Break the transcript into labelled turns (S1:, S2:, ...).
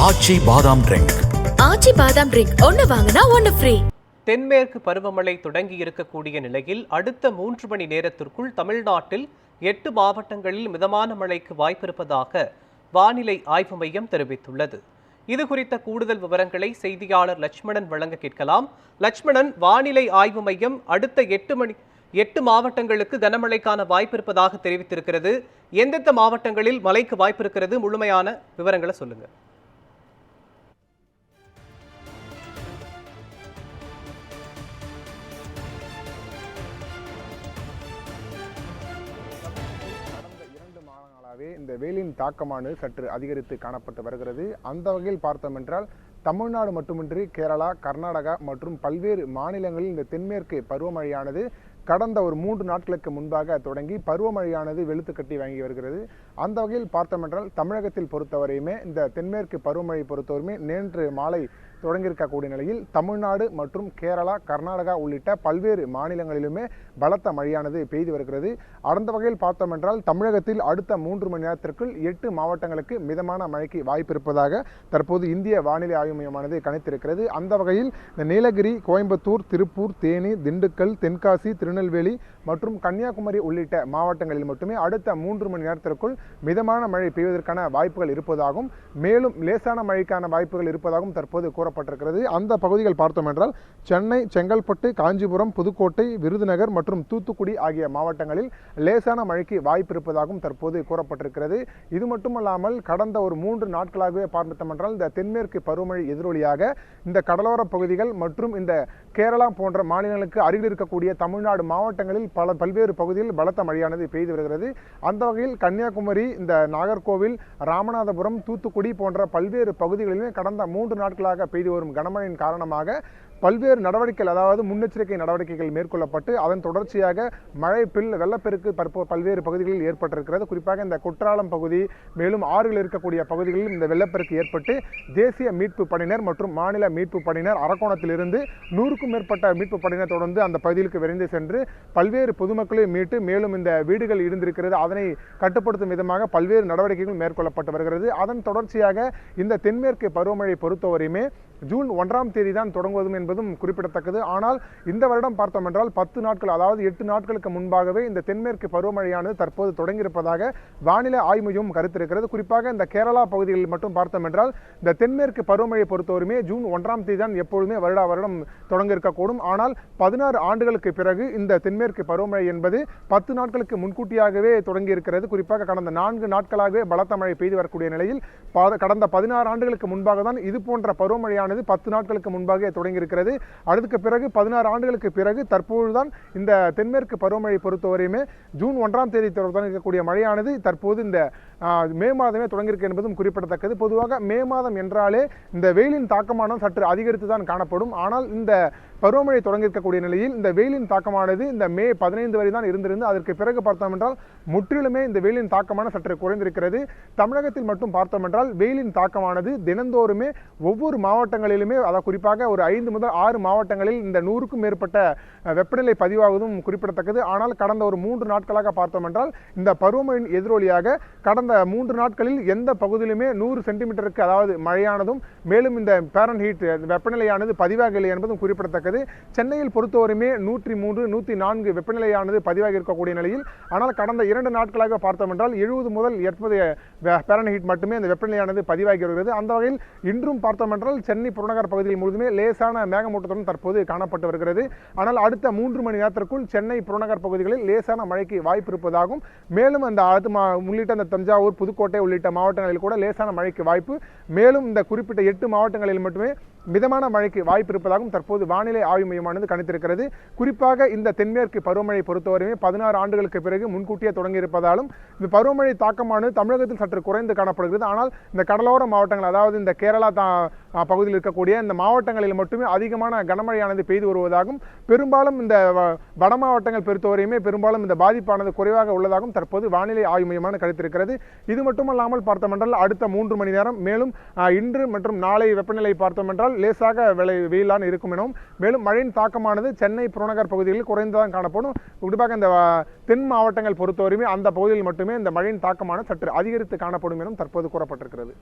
S1: ஆச்சி பாதாம் ட்ரிங்க்.
S2: ஆச்சி பாதாம் ட்ரிங்க் ஒன்னு வாங்கினா ஒன்னு ஃப்ரீ.
S3: தென்மேற்கு பருவமழை தொடங்கி இருக்கக்கூடிய நிலையில் அடுத்த 3 மணி நேரத்திற்குள் தமிழ்நாட்டில் 8 மாவட்டங்களில் மிதமான மழைக்கு வாய்ப்பிருப்பதாக வானிலை ஆய்வு மையம் தெரிவித்துள்ளது. இது குறித்த கூடுதல் விவரங்களை செய்தியாளர் லட்சுமணன் வழங்க கேட்கலாம். லட்சுமணன், வானிலை ஆய்வு மையம் அடுத்த 8 மாவட்டங்களுக்கு கனமழைக்கான வாய்ப்பு இருப்பதாக தெரிவித்திருக்கிறது. எந்தெந்த மாவட்டங்களில் மழைக்கு வாய்ப்பு இருக்கிறது? முழுமையான விவரங்களை சொல்லுங்க.
S4: இந்த வெயிலின் தாக்கமானது சற்று அதிகரித்து காணப்பட்டு வருகிறது. அந்த வகையில் பார்த்தோம் என்றால் தமிழ்நாடு மட்டுமின்றி கேரளா, கர்நாடகா மற்றும் பல்வேறு மாநிலங்களில் இந்த தென்மேற்கு பருவமழையானது கடந்த ஒரு 3 நாட்களுக்கு முன்பாக தொடங்கி பருவமழையானது வெளுத்து கட்டி வாங்கி வருகிறது. அந்த வகையில் பார்த்தோம் என்றால் தமிழகத்தில் பொறுத்தவரையுமே இந்த தென்மேற்கு பருவமழை பொறுத்தவரையுமே நேற்று மாலை தொடங்கியிருக்கக்கூடிய நிலையில் தமிழ்நாடு மற்றும் கேரளா, கர்நாடகா உள்ளிட்ட பல்வேறு மாநிலங்களிலுமே பலத்த மழையானது பெய்து வருகிறது. அந்த வகையில் பார்த்தோம் என்றால் தமிழகத்தில் அடுத்த 3 மணி நேரத்திற்குள் 8 மாவட்டங்களுக்கு மிதமான மழைக்கு வாய்ப்பு இருப்பதாக தற்போது இந்திய வானிலை ஆய்வு மையமானது கணித்திருக்கிறது. அந்த வகையில் இந்த நீலகிரி, கோயம்புத்தூர், திருப்பூர், தேனி, திண்டுக்கல், தென்காசி, திருநெல்வேலி மற்றும் கன்னியாகுமரி உள்ளிட்ட மாவட்டங்களில் மட்டுமே அடுத்த 3 மணி நேரத்திற்குள் மிதமான மழை பெய்வதற்கான வாய்ப்புகள் இருப்பதாகவும் மேலும் லேசான மழைக்கான வாய்ப்புகள் இருப்பதாகவும் தற்போது கூறப்பட்டிருக்கிறது. அந்த பகுதிகள் பார்த்தோம் என்றால் சென்னை, செங்கல்பட்டு, காஞ்சிபுரம், புதுக்கோட்டை, விருதுநகர் மற்றும் தூத்துக்குடி ஆகிய மாவட்டங்களில் லேசான மழைக்கு வாய்ப்பு இருப்பதாகவும் தற்போது கூறப்பட்டிருக்கிறது. இது மட்டுமல்லாமல் கடந்த ஒரு 3 நாட்களாகவே பார்த்தோம் என்றால் இந்த தென்மேற்கு பருவமழை எதிரொலியாக இந்த கடலோர பகுதிகள் மற்றும் இந்த கேரளா போன்ற மாநிலங்களுக்கு அருகில் இருக்கக்கூடிய தமிழ்நாடு மாவட்டங்களில் பல்வேறு பகுதிகளில் பலத்த மழையானது பெய்து வருகிறது. அந்த வகையில் கன்னியாகுமரி, இந்த நாகர்கோவில், ராமநாதபுரம், தூத்துக்குடி போன்ற பல்வேறு பகுதிகளிலுமே கடந்த 3 நாட்களாக பெய்து வரும் கனமழையின் காரணமாக பல்வேறு நடவடிக்கைகள், அதாவது முன்னெச்சரிக்கை நடவடிக்கைகள் மேற்கொள்ளப்பட்டு அதன் தொடர்ச்சியாக மழை வெள்ளப்பெருக்கு பல்வேறு பகுதிகளில் ஏற்பட்டிருக்கிறது. குறிப்பாக இந்த குற்றாலம் பகுதி மேலும் ஆறுகள் இருக்கக்கூடிய பகுதிகளில் இந்த வெள்ளப்பெருக்கு ஏற்பட்டு தேசிய மீட்பு படையினர் மற்றும் மாநில மீட்பு படையினர் அரக்கோணத்திலிருந்து 100க்கும் மேற்பட்ட மீட்பு படையினர் தொடர்ந்து அந்த பகுதிகளுக்கு விரைந்து சென்று பல்வேறு பொதுமக்களை மீட்டு மேலும் இந்த வீடுகள் இருந்திருக்கிறது அதனை கட்டுப்படுத்தும் விதமாக பல்வேறு நடவடிக்கைகள் மேற்கொள்ளப்பட்டு வருகிறது. அதன் தொடர்ச்சியாக இந்த தென்மேற்கு பருவமழை பொறுத்தவரையுமே ஜூன் 1ஆம் தேதி தான் தொடங்குவதும் என்பதும் குறிப்பிடத்தக்கது. ஆனால் இந்த வருடம் பார்த்தோம் என்றால் 10 நாட்கள், அதாவது 8 நாட்களுக்கு முன்பாகவே இந்த தென்மேற்கு பருவமழையானது தற்போது தொடங்கியிருப்பதாக வானிலை ஆய்வு மையம் கருத்திருக்கிறது. குறிப்பாக இந்த கேரளா பகுதிகளில் மட்டும் பார்த்தோம் என்றால் இந்த தென்மேற்கு பருவமழை பொறுத்தவரையுமே ஜூன் 1ஆம் தேதி தான் எப்பொழுதுமே வருடம் தொடங்க இருக்கக்கூடும். ஆனால் 16 ஆண்டுகளுக்கு பிறகு இந்த தென்மேற்கு பருவமழை என்பது 10 நாட்களுக்கு முன்கூட்டியாகவே தொடங்கி இருக்கிறது. குறிப்பாக கடந்த 4 நாட்களாகவே பலத்த மழை பெய்து வரக்கூடிய நிலையில் கடந்த 16 ஆண்டுகளுக்கு முன்பாக தான் இது போன்ற பருவமழையானது 10 நாட்களுக்கு முன்பாக தொடங்கி இருக்கிறது. அதுக்கு பிறகு 16 ஆண்டுகளுக்கு பிறகு தற்போதுதான் இந்த தென்மேற்கு பருவமழை பொறுத்தவரையுமே ஜூன் 1ஆம் தேதி தொடங்கக்கூடிய மழையானது தற்போது இந்த மே மாதமே தொடங்கியிருக்கு என்பதும் குறிப்பிடத்தக்கது. பொதுவாக மே மாதம் என்றாலே இந்த வெயிலின் தாக்கமானது சற்று அதிகரித்து தான் காணப்படும். ஆனால் இந்த பருவமழை தொடங்கியிருக்கக்கூடிய நிலையில் இந்த வெயிலின் தாக்கமானது இந்த மே 15 வரை தான் இருந்திருந்து அதற்கு பிறகு பார்த்தோம் என்றால் முற்றிலுமே இந்த வெயிலின் தாக்கமான சற்று குறைந்திருக்கிறது. தமிழகத்தில் மட்டும் பார்த்தோம் என்றால் வெயிலின் தாக்கமானது தினந்தோறுமே ஒவ்வொரு மாவட்டங்களிலுமே, அதாவது குறிப்பாக ஒரு 5 முதல் 6 மாவட்டங்களில் இந்த 100க்கும் மேற்பட்ட வெப்பநிலை பதிவாகுவதும் குறிப்பிடத்தக்கது. ஆனால் கடந்த ஒரு 3 நாட்களாக பார்த்தோம் என்றால் இந்த பருவமழையின் எதிரொலியாக கடந்த 3 நாட்களில் எந்த பகுதியிலுமே 100 சென்டிமீட்டருக்கு அதாவது மழையானதும் மேலும் இந்த ஃபாரன்ஹீட் வெப்பநிலையானது பதிவாகவில்லை என்பதும் குறிப்பிடத்தக்கது. சென்னையில் பொறுத்தவரையுமே 103, 104 வெப்பநிலையானது பதிவாகி இருக்கக்கூடிய நிலையில், ஆனால் கடந்த 2 நாட்களாக பார்த்தோம் என்றால் 70 முதல் 80 ஃபாரன்ஹீட் மட்டுமே அந்த வெப்பநிலையானது பதிவாகி வருகிறது. அந்த வகையில் இன்றும் பார்த்தோம் என்றால் சென்னை புறநகர் பகுதியில் முழுதுமே லேசான மேகமூட்டத்துடன் தற்போது காணப்பட்டு வருகிறது. ஆனால் அடுத்த 3 மணி நேரத்திற்குள் சென்னை புறநகர் பகுதிகளில் லேசான மழைக்கு வாய்ப்பு இருப்பதாகவும் மேலும் அந்த உள்ளிட்ட அந்த தஞ்சாவூர், புதுக்கோட்டை உள்ளிட்ட மாவட்டங்களில் கூட லேசான மழைக்கு வாய்ப்பு, மேலும் இந்த குறிப்பிட்ட 8 மாவட்டங்களில் மட்டுமே மிதமான மழைக்கு வாய்ப்பு இருப்பதாகவும் தற்போது வானிலை ஆய்வு மையமானது கணித்திருக்கிறது. குறிப்பாக இந்த தென்மேற்கு பருவமழை பொறுத்தவரையுமே 16 ஆண்டுகளுக்கு பிறகு முன்கூட்டியே தொடங்கி இருப்பதாலும் இந்த பருவமழை தாக்கமானது தமிழகத்தில் சற்று குறைந்து காணப்படுகிறது. ஆனால் இந்த கடலோர மாவட்டங்கள், அதாவது இந்த கேரளா பகுதியில் இருக்கக்கூடிய இந்த மாவட்டங்களில் மட்டுமே அதிகமான கனமழையானது பெய்து வருவதாகவும் பெரும்பாலும் இந்த வட மாவட்டங்கள் பொறுத்தவரையுமே பெரும்பாலும் இந்த பாதிப்பானது குறைவாக உள்ளதாகவும் தற்போது வானிலை ஆய்வு மையமானது கணித்திருக்கிறது. இது மட்டுமல்லாமல் பார்த்தோம் என்றால் அடுத்த 3 மணி நேரம் மேலும் இன்று மற்றும் நாளை வெப்பநிலை பார்த்தோம் என்றால் லேசாக வெயிலான இருக்கும் எனவும் மேலும் மழையின் தாக்கமானது சென்னை புறநகர் பகுதிகளில் குறைந்துதான் காணப்படும். குறிப்பாக இந்த தென் மாவட்டங்கள் பொறுத்தவரையுமே அந்த பகுதியில் மட்டுமே இந்த மழையின் தாக்கமானது சற்று அதிகரித்து காணப்படும் எனவும் தற்போது கூறப்பட்டிருக்கிறது.